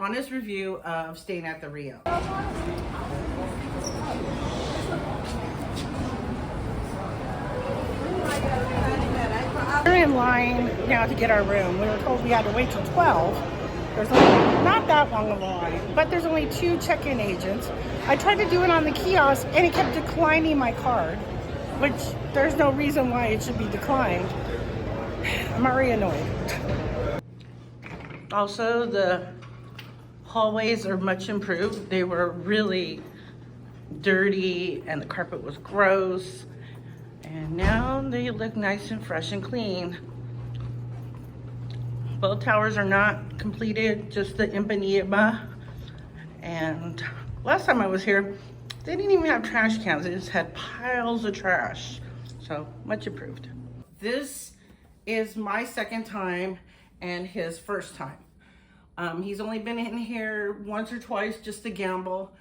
honest review of staying at the Rio. We're in line now to get our room. We were told we had to wait till 12. There's not that long of a line, but there's only 2 check-in agents. I tried to do it on the kiosk and it kept declining my card, which there's no reason why it should be declined. I'm already annoyed. Also, the hallways are much improved. They were really dirty and the carpet was gross. And now they look nice and fresh and clean. Both towers are not completed, just the Ipanema. And last time I was here, they didn't even have trash cans. They just had piles of trash. So much improved. This is my second time and his first time. He's only been in here once or twice just to gamble,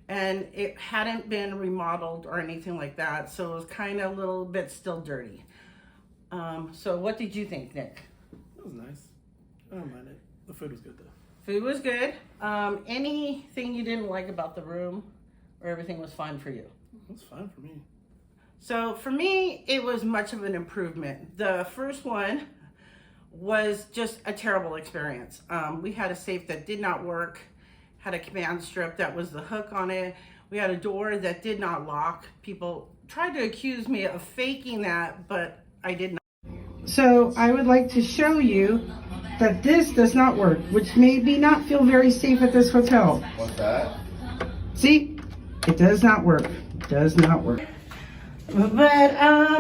and it hadn't been remodeled or anything like that, so it was kind of a little bit still dirty. So what did you think, Nick? It was nice. I don't mind it. The food was good though. Food was good. Anything you didn't like about the room, or everything was fine for you? It was fine for me. So for me, it was much of an improvement. The first one was just a terrible experience. We had a safe that did not work, had a command strip that was the hook on it. We had a door that did not lock. People tried to accuse me of faking that, but I did not. So I would like to show you that this does not work, which made me not feel very safe at this hotel. What's that? See, it does not work. It does not work. But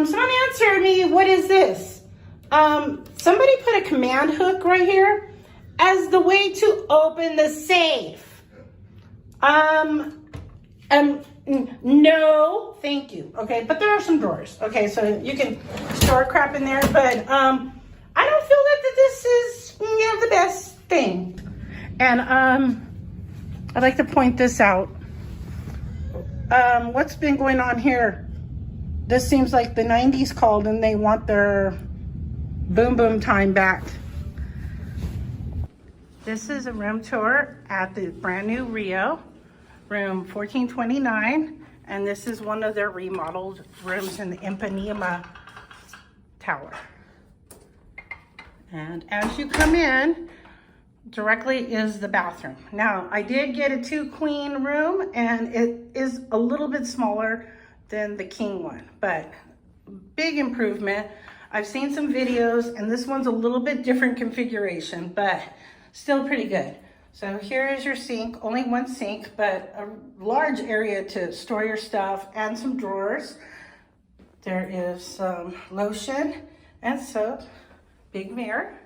someone answer me, what is this? Somebody put a command hook right here as the way to open the safe. No, thank you. Okay, but there are some drawers. Okay, so you can store crap in there, but I don't feel that this is, the best thing. And I'd like to point this out. What's been going on here? This seems like the 90s called and they want their boom boom time back. This is a room tour at the brand new Rio, room 1429, and this is one of their remodeled rooms in the Ipanema Tower. And as you come in, directly is the bathroom. Now, I did get a 2 queen room, and it is a little bit smaller than the king one, but big improvement. I've seen some videos, and this one's a little bit different configuration, but still pretty good. So here is your sink, only 1 sink, but a large area to store your stuff and some drawers. There is some lotion and soap, big mirror.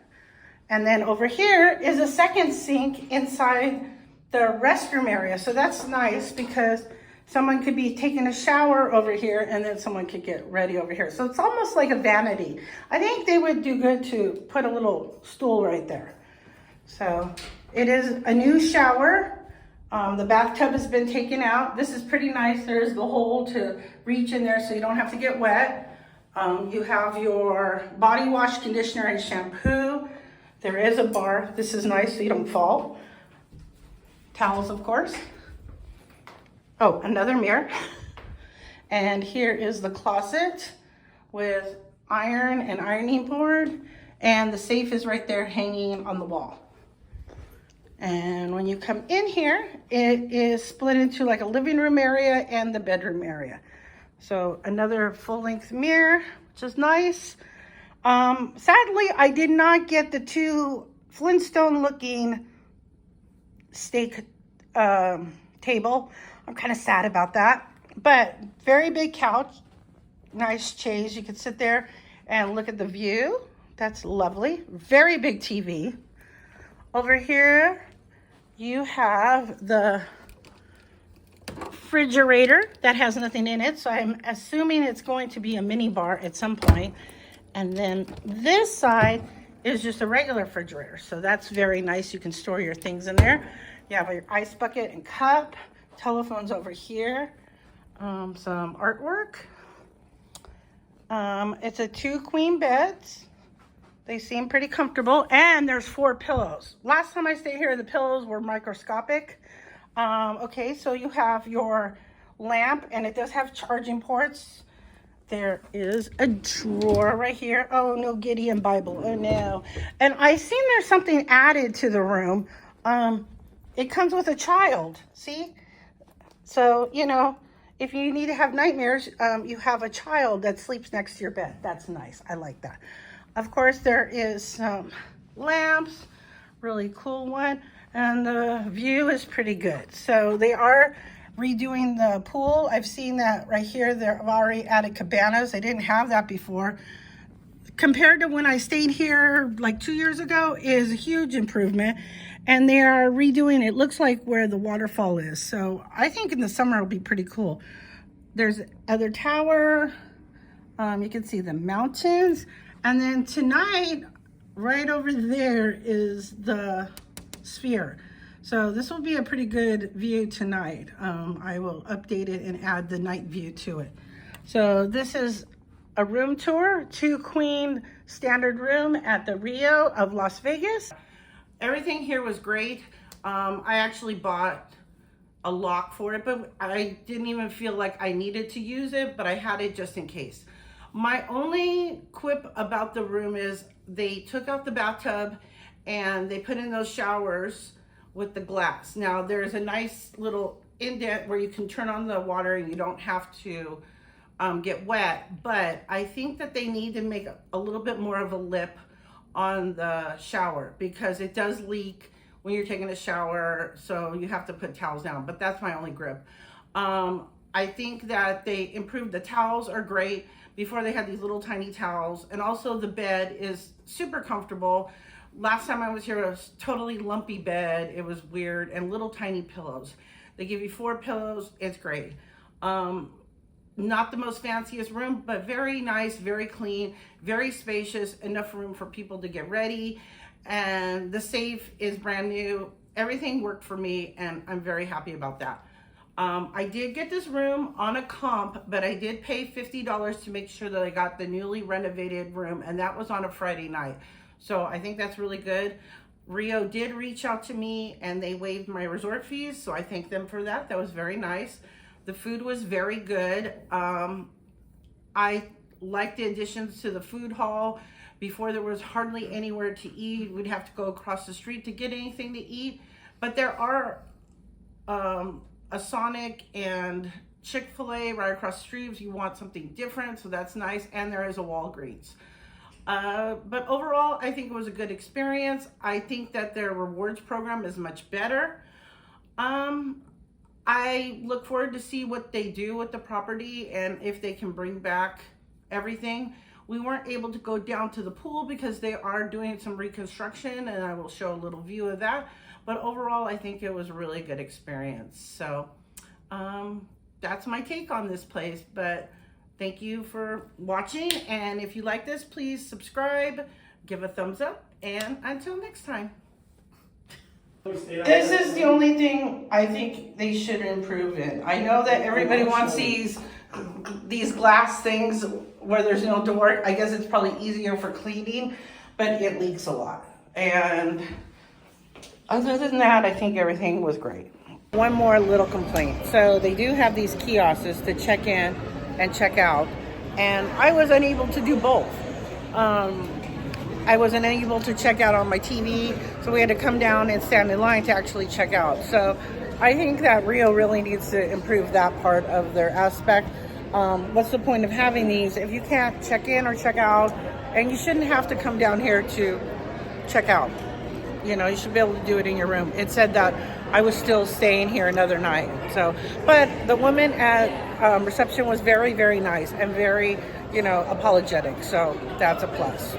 And then over here is a second sink inside the restroom area. So that's nice because someone could be taking a shower over here and then someone could get ready over here. So it's almost like a vanity. I think they would do good to put a little stool right there. So it is a new shower. The bathtub has been taken out. This is pretty nice. There's the hole to reach in there so you don't have to get wet. You have your body wash, conditioner, and shampoo. There is a bar. This is nice so you don't fall. Towels, of course. Oh, another mirror. And here is the closet with iron and ironing board. And the safe is right there hanging on the wall. And when you come in here, it is split into like a living room area and the bedroom area. So another full-length mirror, which is nice. Sadly, I did not get the 2 Flintstone-looking steak table. I'm kind of sad about that. But very big couch, nice chaise. You can sit there and look at the view. That's lovely. Very big TV. Over here, you have the refrigerator that has nothing in it. So I'm assuming it's going to be a mini bar at some point. And then this side is just a regular refrigerator. So that's very nice. You can store your things in there. You have your ice bucket and cup. Telephone's over here. Some artwork. It's a 2 queen beds. They seem pretty comfortable, and there's 4 pillows. Last time I stayed here, the pillows were microscopic. Okay, so you have your lamp, and it does have charging ports. There is a drawer right here. Oh, no Gideon Bible. Oh, no. And I seen there's something added to the room. It comes with a child. See? So, you know, if you need to have nightmares, you have a child that sleeps next to your bed. That's nice. I like that. Of course, there is some lamps. Really cool one. And the view is pretty good. So they are redoing the pool. I've seen that right here. They've already added cabanas. They didn't have that before. Compared to when I stayed here like 2 years ago, is a huge improvement. And they are redoing, it looks like where the waterfall is. So I think in the summer it'll be pretty cool. There's other tower. You can see the mountains. And then tonight, right over there is the sphere. So this will be a pretty good view tonight. I will update it and add the night view to it. So this is a room tour, 2 queen standard room at the Rio of Las Vegas. Everything here was great. I actually bought a lock for it, but I didn't even feel like I needed to use it, but I had it just in case. My only quip about the room is they took out the bathtub and they put in those showers with the glass. Now there's a nice little indent where you can turn on the water and you don't have to get wet, but I think that they need to make a little bit more of a lip on the shower because it does leak when you're taking a shower, so you have to put towels down, but that's my only grip. I think that they improved, the towels are great. Before they had these little tiny towels, and also the bed is super comfortable. Last time I was here, it was totally lumpy bed. It was weird, and little tiny pillows. They give you 4 pillows. It's great. Not the most fanciest room, but very nice, very clean, very spacious, enough room for people to get ready. And the safe is brand new. Everything worked for me, and I'm very happy about that. I did get this room on a comp, but I did pay $50 to make sure that I got the newly renovated room, and that was on a Friday night. So I think that's really good. Rio did reach out to me and they waived my resort fees, so I thank them for that. That was very nice. The food was very good. I liked the additions to the food hall. Before, there was hardly anywhere to eat. We'd have to go across the street to get anything to eat, but there are a Sonic and Chick-fil-A right across the street if you want something different, so that's nice, and there is a Walgreens. But overall, I think it was a good experience. I think that their rewards program is much better. I look forward to see what they do with the property and if they can bring back everything. We weren't able to go down to the pool because they are doing some reconstruction, and I will show a little view of that. But overall, I think it was a really good experience. So that's my take on this place. But thank you for watching. And if you like this, please subscribe, give a thumbs up, and until next time. This is the only thing I think they should improve in. I know that everybody wants these glass things where there's no door. I guess it's probably easier for cleaning, but it leaks a lot. And other than that, I think everything was great. One more little complaint. So they do have these kiosks to check in and check out, and I was unable to do both. I wasn't able to check out on my TV, so we had to come down and stand in line to actually check out. So I think that Rio really needs to improve that part of their aspect. What's the point of having these if you can't check in or check out? And you shouldn't have to come down here to check out. You know, you should be able to do it in your room. It said that I was still staying here another night. So, but the woman at reception was very, very nice and very, you know, apologetic. So that's a plus.